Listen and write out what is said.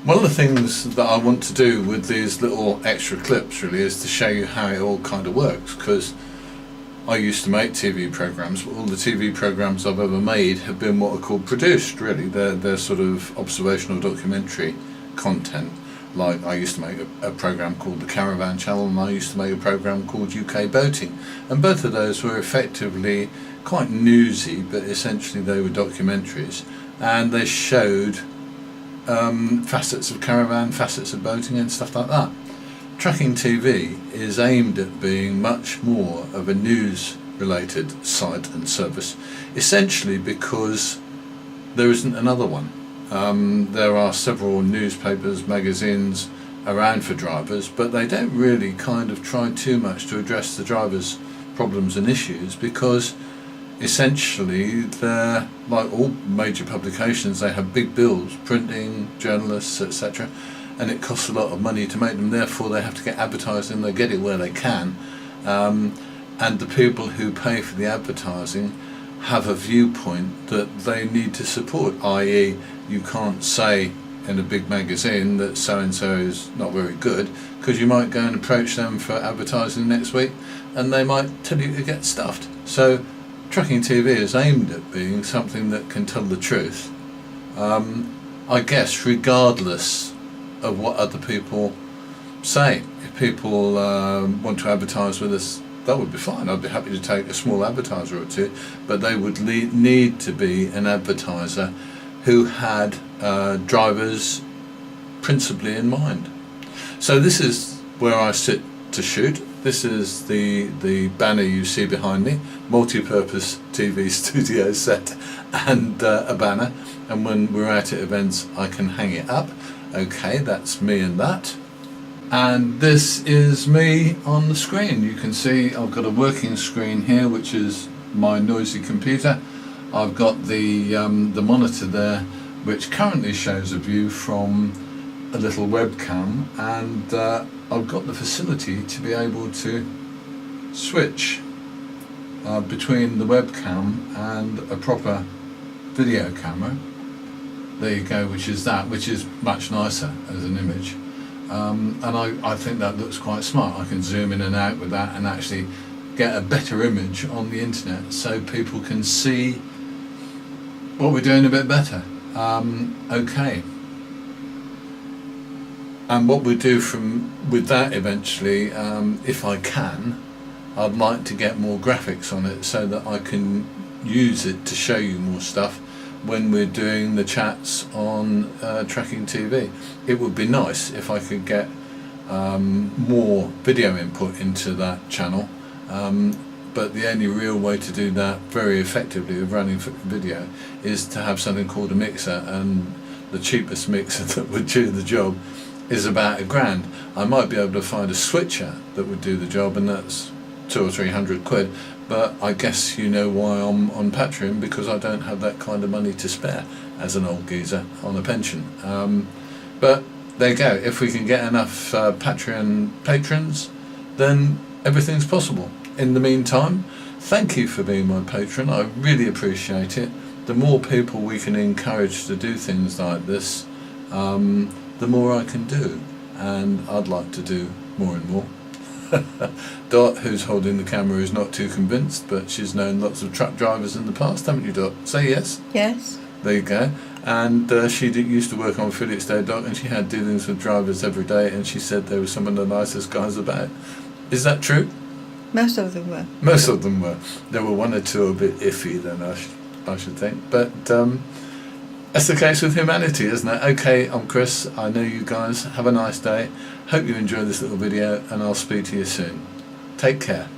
One of the things that I want to do with these little extra clips really is to show you how it all kind of works, because I used to make TV programs, but all the TV programs I've ever made have been what are called produced, really. They're sort of observational documentary content. Like, I used to make a program called the Caravan Channel, and I used to make a program called UK Boating, and both of those were effectively quite newsy, but essentially they were documentaries, and they showed facets of caravan, facets of boating and stuff like that. Tracking TV is aimed at being much more of a news related site and service, essentially because there isn't another one. There are several newspapers, magazines around for drivers, but they don't really kind of try too much to address the drivers' problems and issues, because essentially they're like all major publications. They have big bills, printing, journalists, etc., and it costs a lot of money to make them. Therefore they have to get advertising. They get it where they can, and the people who pay for the advertising have a viewpoint that they need to support, i.e. you can't say in a big magazine that so and so is not very good, because you might go and approach them for advertising next week and they might tell you to get stuffed. So Tracking TV is aimed at being something that can tell the truth, I guess, regardless of what other people say. If people want to advertise with us, that would be fine. I'd be happy to take a small advertiser or two, but they would need to be an advertiser who had drivers principally in mind. So this is where I sit to shoot. This is the banner you see behind me, multi-purpose TV studio set and a banner, and when we're out at events I can hang it up. Okay, that's me and that. And this is me on the screen. You can see I've got a working screen here, which is my noisy computer. I've got the monitor there, which currently shows a view from a little webcam, and I've got the facility to be able to switch between the webcam and a proper video camera. There you go, which is much nicer as an image. And I think that looks quite smart. I can zoom in and out with that and actually get a better image on the internet, so people can see what we're doing a bit better. Okay. And what we do with that eventually, if I can, I'd like to get more graphics on it so that I can use it to show you more stuff when we're doing the chats on Tracking TV. It would be nice if I could get more video input into that channel, but the only real way to do that very effectively with running video is to have something called a mixer, and the cheapest mixer that would do the job is about £1,000. I might be able to find a switcher that would do the job, and that's 200 or 300 quid. But I guess you know why I'm on Patreon, because I don't have that kind of money to spare as an old geezer on a pension. But there you go. If we can get enough Patreon patrons, then everything's possible. In the meantime, thank you for being my patron. I really appreciate it. The more people we can encourage to do things like this, the more I can do, and I'd like to do more and more. Dot, who's holding the camera, is not too convinced, but she's known lots of truck drivers in the past, haven't you, Dot? Say yes. Yes. There you go. And she used to work on Felix Day, Dot, and she had dealings with drivers every day, and she said they were some of the nicest guys about. Is that true? Most of them were. Most of them were. There were one or two a bit iffy then, I should think. But that's the case with humanity, isn't it? Okay, I'm Chris. I know you guys. Have a nice day. Hope you enjoyed this little video, and I'll speak to you soon. Take care.